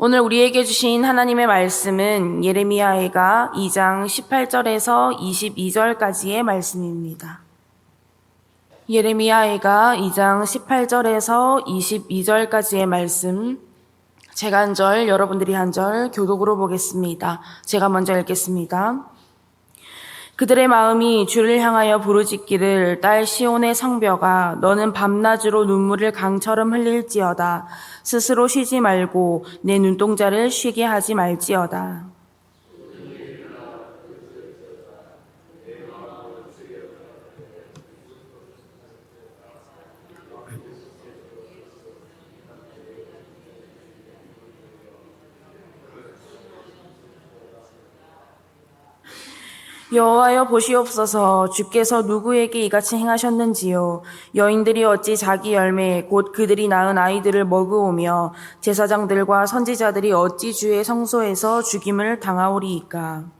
오늘 우리에게 주신 하나님의 말씀은 예레미야가 2장 18절에서 22절까지의 말씀입니다. 예레미야가 2장 18절에서 22절까지의 말씀, 제가 한 절, 여러분들이 한 절 교독으로 보겠습니다. 제가 먼저 읽겠습니다. 그들의 마음이 주를 향하여 부르짖기를 딸 시온의 성벽아 너는 밤낮으로 눈물을 강처럼 흘릴지어다. 스스로 쉬지 말고 내 눈동자를 쉬게 하지 말지어다. 여호와여 보시옵소서. 주께서 누구에게 이같이 행하셨는지요. 여인들이 어찌 자기 열매 곧 그들이 낳은 아이들을 먹으오며 제사장들과 선지자들이 어찌 주의 성소에서 죽임을 당하오리이까.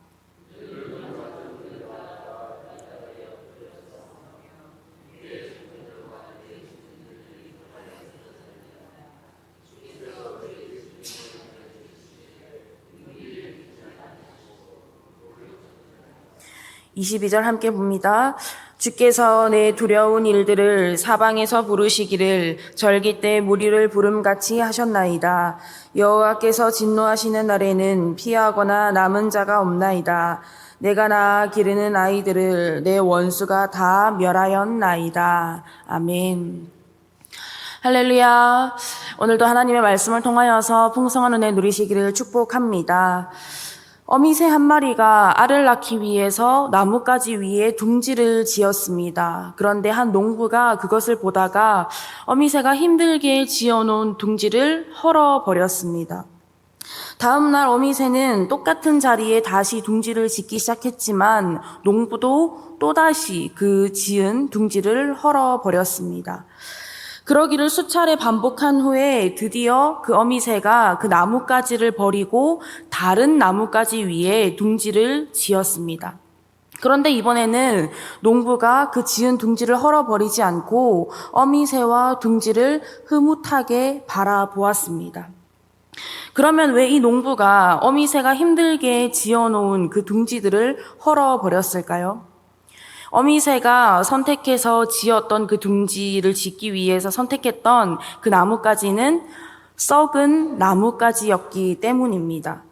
22절 함께 봅니다. 주께서 내 두려운 일들을 사방에서 부르시기를 절기 때 무리를 부름같이 하셨나이다. 여호와께서 진노하시는 날에는 피하거나 남은 자가 없나이다. 내가 낳아 기르는 아이들을 내 원수가 다 멸하였나이다. 아멘. 할렐루야. 오늘도 하나님의 말씀을 통하여서 풍성한 은혜 누리시기를 축복합니다. 어미새 한 마리가 알을 낳기 위해서 나뭇가지 위에 둥지를 지었습니다. 그런데 한 농부가 그것을 보다가 어미새가 힘들게 지어놓은 둥지를 헐어버렸습니다. 다음 날 어미새는 똑같은 자리에 다시 둥지를 짓기 시작했지만 농부도 또다시 그 지은 둥지를 헐어버렸습니다. 그러기를 수차례 반복한 후에 드디어 그 어미새가 그 나뭇가지를 버리고 다른 나뭇가지 위에 둥지를 지었습니다. 그런데 이번에는 농부가 그 지은 둥지를 헐어버리지 않고 어미새와 둥지를 흐뭇하게 바라보았습니다. 그러면 왜 이 농부가 어미새가 힘들게 지어놓은 그 둥지들을 헐어버렸을까요? 어미새가 선택해서 지었던 그 둥지를 짓기 위해서 선택했던 그 나뭇가지는 썩은 나뭇가지였기 때문입니다.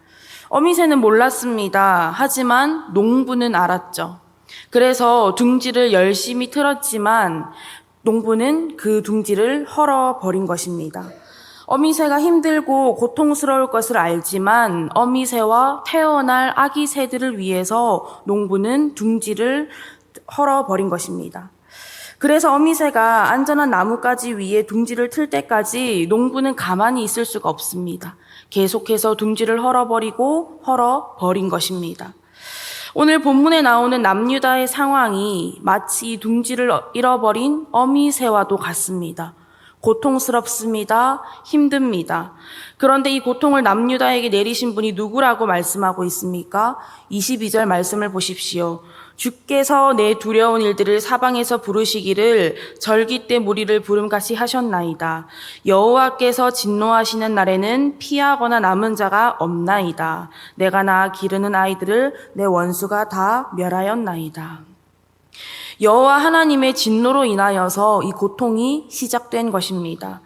어미새는 몰랐습니다. 하지만 농부는 알았죠. 그래서 둥지를 열심히 틀었지만 농부는 그 둥지를 헐어버린 것입니다. 어미새가 힘들고 고통스러울 것을 알지만 어미새와 태어날 아기 새들을 위해서 농부는 둥지를 헐어버린 것입니다. 그래서 어미새가 안전한 나뭇가지 위에 둥지를 틀 때까지 농부는 가만히 있을 수가 없습니다. 계속해서 둥지를 헐어버린 것입니다. 오늘 본문에 나오는 남유다의 상황이 마치 둥지를 잃어버린 어미새와도 같습니다. 고통스럽습니다. 힘듭니다. 그런데 이 고통을 남유다에게 내리신 분이 누구라고 말씀하고 있습니까? 22절 말씀을 보십시오. 주께서 내 두려운 일들을 사방에서 부르시기를 절기 때 무리를 부름같이 하셨나이다. 여호와께서 진노하시는 날에는 피하거나 남은 자가 없나이다. 내가 낳아 기르는 아이들을 내 원수가 다 멸하였나이다. 여호와 하나님의 진노로 인하여서 이 고통이 시작된 것입니다.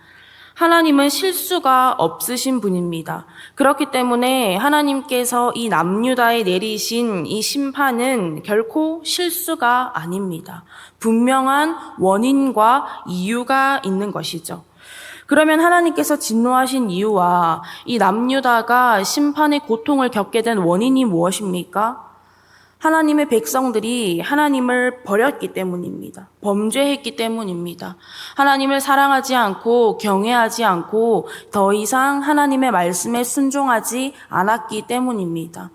하나님은 실수가 없으신 분입니다. 그렇기 때문에 하나님께서 이 남유다에 내리신 이 심판은 결코 실수가 아닙니다. 분명한 원인과 이유가 있는 것이죠. 그러면 하나님께서 진노하신 이유와 이 남유다가 심판의 고통을 겪게 된 원인이 무엇입니까? 하나님의 백성들이 하나님을 버렸기 때문입니다. 범죄했기 때문입니다. 하나님을 사랑하지 않고 경외하지 않고 더 이상 하나님의 말씀에 순종하지 않았기 때문입니다.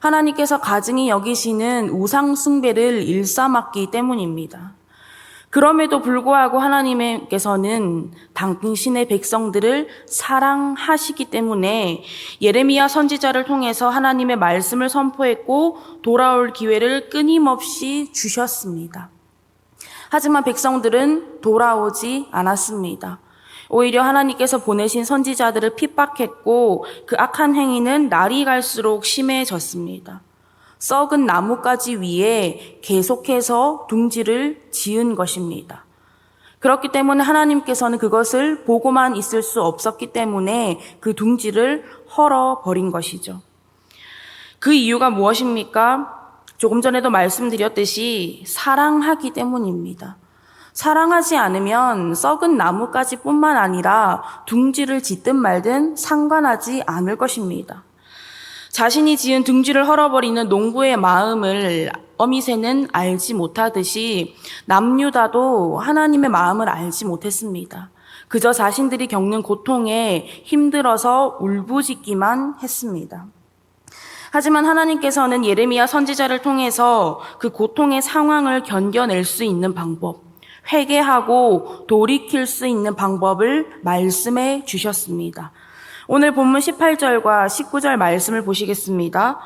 하나님께서 가증히 여기시는 우상 숭배를 일삼았기 때문입니다. 그럼에도 불구하고 하나님께서는 당신의 백성들을 사랑하시기 때문에 예레미야 선지자를 통해서 하나님의 말씀을 선포했고 돌아올 기회를 끊임없이 주셨습니다. 하지만 백성들은 돌아오지 않았습니다. 오히려 하나님께서 보내신 선지자들을 핍박했고 그 악한 행위는 날이 갈수록 심해졌습니다. 썩은 나뭇가지 위에 계속해서 둥지를 지은 것입니다. 그렇기 때문에 하나님께서는 그것을 보고만 있을 수 없었기 때문에 그 둥지를 헐어버린 것이죠. 그 이유가 무엇입니까? 조금 전에도 말씀드렸듯이 사랑하기 때문입니다. 사랑하지 않으면 썩은 나뭇가지뿐만 아니라 둥지를 짓든 말든 상관하지 않을 것입니다. 자신이 지은 둥지를 헐어버리는 농부의 마음을 어미새는 알지 못하듯이 남유다도 하나님의 마음을 알지 못했습니다. 그저 자신들이 겪는 고통에 힘들어서 울부짖기만 했습니다. 하지만 하나님께서는 예레미야 선지자를 통해서 그 고통의 상황을 견뎌낼 수 있는 방법, 회개하고 돌이킬 수 있는 방법을 말씀해 주셨습니다. 오늘 본문 18절과 19절 말씀을 보시겠습니다.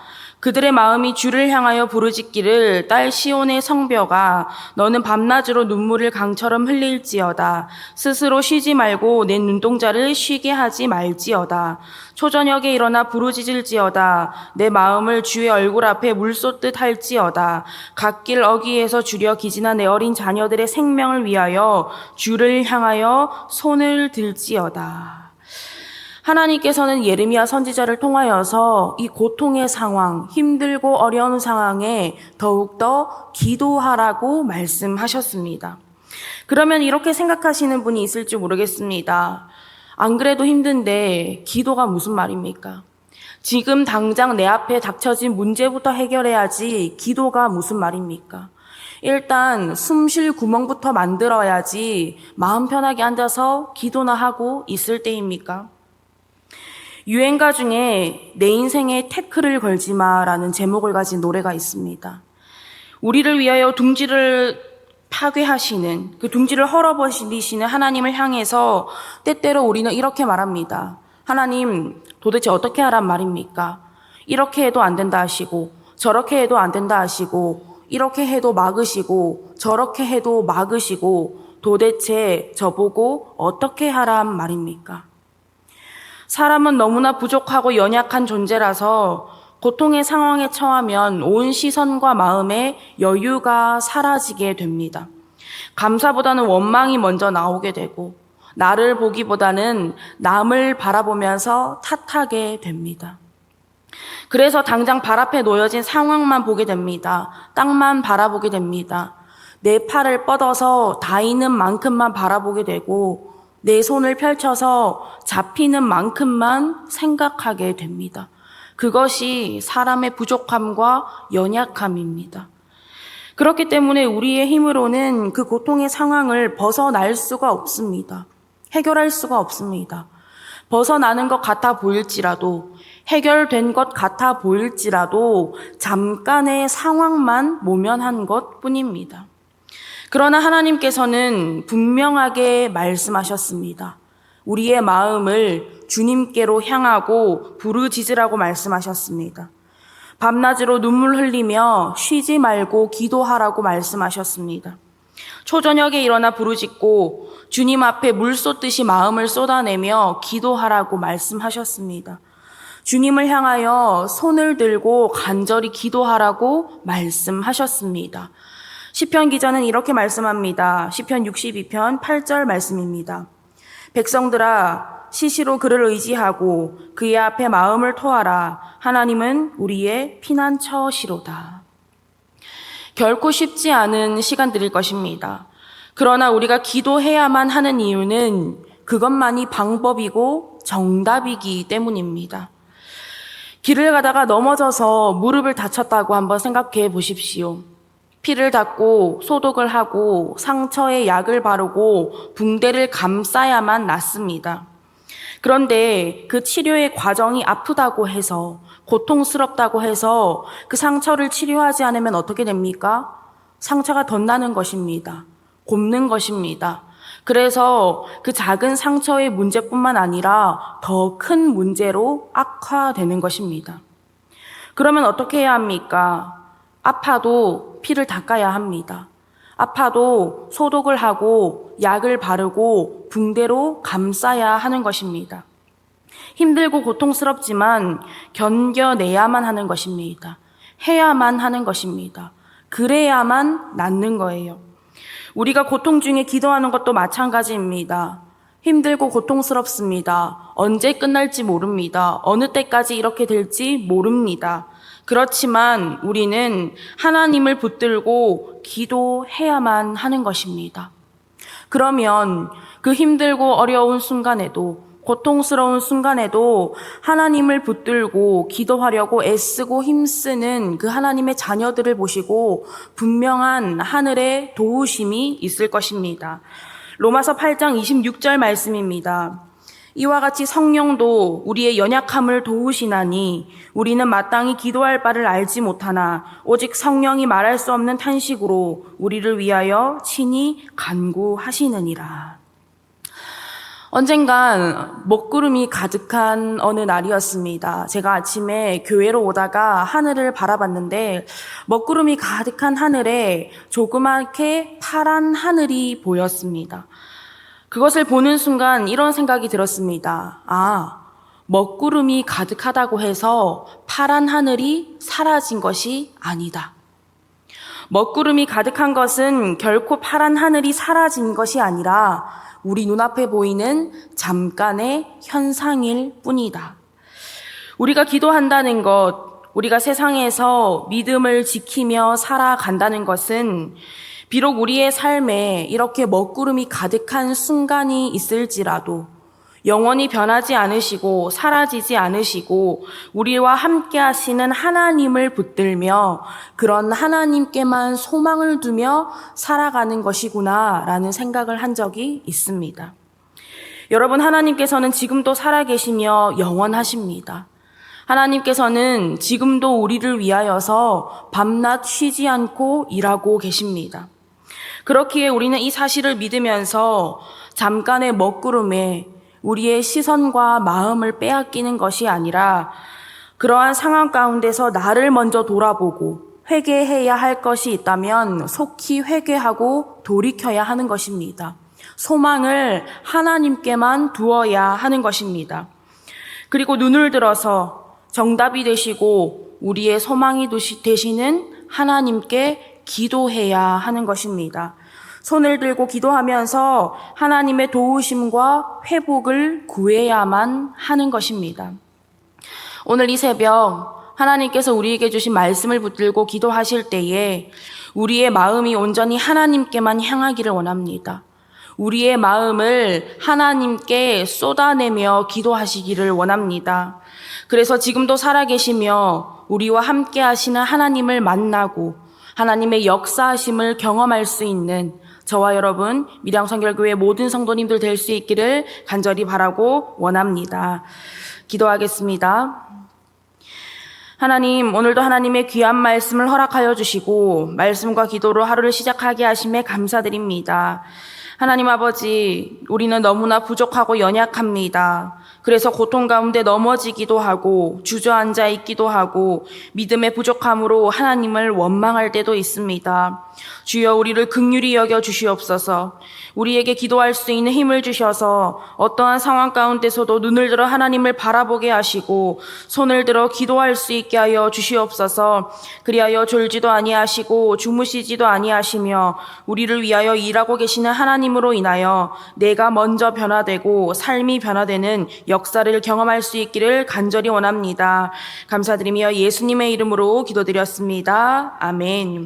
그들의 마음이 주를 향하여 부르짖기를 딸 시온의 성벽아 너는 밤낮으로 눈물을 강처럼 흘릴지어다. 스스로 쉬지 말고 내 눈동자를 쉬게 하지 말지어다. 초저녁에 일어나 부르짖을지어다. 내 마음을 주의 얼굴 앞에 물 쏟듯 할지어다. 갓길 어귀에서 주려 기진한 내 어린 자녀들의 생명을 위하여 주를 향하여 손을 들지어다. 하나님께서는 예레미야 선지자를 통하여서 이 고통의 상황, 힘들고 어려운 상황에 더욱더 기도하라고 말씀하셨습니다. 그러면 이렇게 생각하시는 분이 있을지 모르겠습니다. 안 그래도 힘든데 기도가 무슨 말입니까? 지금 당장 내 앞에 닥쳐진 문제부터 해결해야지 기도가 무슨 말입니까? 일단 숨 쉴 구멍부터 만들어야지 마음 편하게 앉아서 기도나 하고 있을 때입니까? 유행가 중에 내 인생에 태클을 걸지 마라는 제목을 가진 노래가 있습니다. 우리를 위하여 둥지를 파괴하시는, 그 둥지를 헐어버리시는 하나님을 향해서 때때로 우리는 이렇게 말합니다. 하나님, 도대체 어떻게 하란 말입니까? 이렇게 해도 안 된다 하시고, 저렇게 해도 안 된다 하시고, 이렇게 해도 막으시고, 저렇게 해도 막으시고, 도대체 저보고 어떻게 하란 말입니까? 사람은 너무나 부족하고 연약한 존재라서 고통의 상황에 처하면 온 시선과 마음의 여유가 사라지게 됩니다. 감사보다는 원망이 먼저 나오게 되고 나를 보기보다는 남을 바라보면서 탓하게 됩니다. 그래서 당장 발 앞에 놓여진 상황만 보게 됩니다. 땅만 바라보게 됩니다. 내 팔을 뻗어서 닿이는 만큼만 바라보게 되고 내 손을 펼쳐서 잡히는 만큼만 생각하게 됩니다. 그것이 사람의 부족함과 연약함입니다. 그렇기 때문에 우리의 힘으로는 그 고통의 상황을 벗어날 수가 없습니다. 해결할 수가 없습니다. 벗어나는 것 같아 보일지라도, 해결된 것 같아 보일지라도 잠깐의 상황만 모면한 것 뿐입니다. 그러나 하나님께서는 분명하게 말씀하셨습니다. 우리의 마음을 주님께로 향하고 부르짖으라고 말씀하셨습니다. 밤낮으로 눈물 흘리며 쉬지 말고 기도하라고 말씀하셨습니다. 초저녁에 일어나 부르짖고 주님 앞에 물 쏟듯이 마음을 쏟아내며 기도하라고 말씀하셨습니다. 주님을 향하여 손을 들고 간절히 기도하라고 말씀하셨습니다. 시편 기자는 이렇게 말씀합니다. 시편 62편 8절 말씀입니다. 백성들아 시시로 그를 의지하고 그의 앞에 마음을 토하라. 하나님은 우리의 피난처시로다. 결코 쉽지 않은 시간들일 것입니다. 그러나 우리가 기도해야만 하는 이유는 그것만이 방법이고 정답이기 때문입니다. 길을 가다가 넘어져서 무릎을 다쳤다고 한번 생각해 보십시오. 피를 닦고 소독을 하고 상처에 약을 바르고 붕대를 감싸야만 낫습니다. 그런데 그 치료의 과정이 아프다고 해서 고통스럽다고 해서 그 상처를 치료하지 않으면 어떻게 됩니까? 상처가 덧나는 것입니다. 곱는 것입니다. 그래서 그 작은 상처의 문제뿐만 아니라 더 큰 문제로 악화되는 것입니다. 그러면 어떻게 해야 합니까? 아파도 피를 닦아야 합니다. 아파도 소독을 하고 약을 바르고 붕대로 감싸야 하는 것입니다. 힘들고 고통스럽지만 견뎌내야만 하는 것입니다. 해야만 하는 것입니다. 그래야만 낫는 거예요. 우리가 고통 중에 기도하는 것도 마찬가지입니다. 힘들고 고통스럽습니다. 언제 끝날지 모릅니다. 어느 때까지 이렇게 될지 모릅니다. 그렇지만 우리는 하나님을 붙들고 기도해야만 하는 것입니다. 그러면 그 힘들고 어려운 순간에도, 고통스러운 순간에도 하나님을 붙들고 기도하려고 애쓰고 힘쓰는 그 하나님의 자녀들을 보시고 분명한 하늘의 도우심이 있을 것입니다. 로마서 8장 26절 말씀입니다. 이와 같이 성령도 우리의 연약함을 도우시나니 우리는 마땅히 기도할 바를 알지 못하나 오직 성령이 말할 수 없는 탄식으로 우리를 위하여 친히 간구하시느니라. 언젠간 먹구름이 가득한 어느 날이었습니다. 제가 아침에 교회로 오다가 하늘을 바라봤는데 먹구름이 가득한 하늘에 조그맣게 파란 하늘이 보였습니다. 그것을 보는 순간 이런 생각이 들었습니다. 먹구름이 가득하다고 해서 파란 하늘이 사라진 것이 아니다. 먹구름이 가득한 것은 결코 파란 하늘이 사라진 것이 아니라 우리 눈앞에 보이는 잠깐의 현상일 뿐이다. 우리가 기도한다는 것, 우리가 세상에서 믿음을 지키며 살아간다는 것은 비록 우리의 삶에 이렇게 먹구름이 가득한 순간이 있을지라도 영원히 변하지 않으시고 사라지지 않으시고 우리와 함께 하시는 하나님을 붙들며 그런 하나님께만 소망을 두며 살아가는 것이구나라는 생각을 한 적이 있습니다. 여러분, 하나님께서는 지금도 살아계시며 영원하십니다. 하나님께서는 지금도 우리를 위하여서 밤낮 쉬지 않고 일하고 계십니다. 그렇기에 우리는 이 사실을 믿으면서 잠깐의 먹구름에 우리의 시선과 마음을 빼앗기는 것이 아니라 그러한 상황 가운데서 나를 먼저 돌아보고 회개해야 할 것이 있다면 속히 회개하고 돌이켜야 하는 것입니다. 소망을 하나님께만 두어야 하는 것입니다. 그리고 눈을 들어서 정답이 되시고 우리의 소망이 되시는 하나님께 기도해야 하는 것입니다. 손을 들고 기도하면서 하나님의 도우심과 회복을 구해야만 하는 것입니다. 오늘 이 새벽 하나님께서 우리에게 주신 말씀을 붙들고 기도하실 때에 우리의 마음이 온전히 하나님께만 향하기를 원합니다. 우리의 마음을 하나님께 쏟아내며 기도하시기를 원합니다. 그래서 지금도 살아계시며 우리와 함께 하시는 하나님을 만나고 하나님의 역사하심을 경험할 수 있는 저와 여러분 밀양선결교회 모든 성도님들 될 수 있기를 간절히 바라고 원합니다. 기도하겠습니다. 하나님, 오늘도 하나님의 귀한 말씀을 허락하여 주시고 말씀과 기도로 하루를 시작하게 하심에 감사드립니다. 하나님 아버지, 우리는 너무나 부족하고 연약합니다. 그래서 고통 가운데 넘어지기도 하고 주저앉아 있기도 하고 믿음의 부족함으로 하나님을 원망할 때도 있습니다. 주여, 우리를 긍휼히 여겨 주시옵소서. 우리에게 기도할 수 있는 힘을 주셔서 어떠한 상황 가운데서도 눈을 들어 하나님을 바라보게 하시고 손을 들어 기도할 수 있게 하여 주시옵소서. 그리하여 졸지도 아니하시고 주무시지도 아니하시며 우리를 위하여 일하고 계시는 하나님으로 인하여 내가 먼저 변화되고 삶이 변화되는 역사를 경험할 수 있기를 간절히 원합니다. 감사드리며 예수님의 이름으로 기도드렸습니다. 아멘.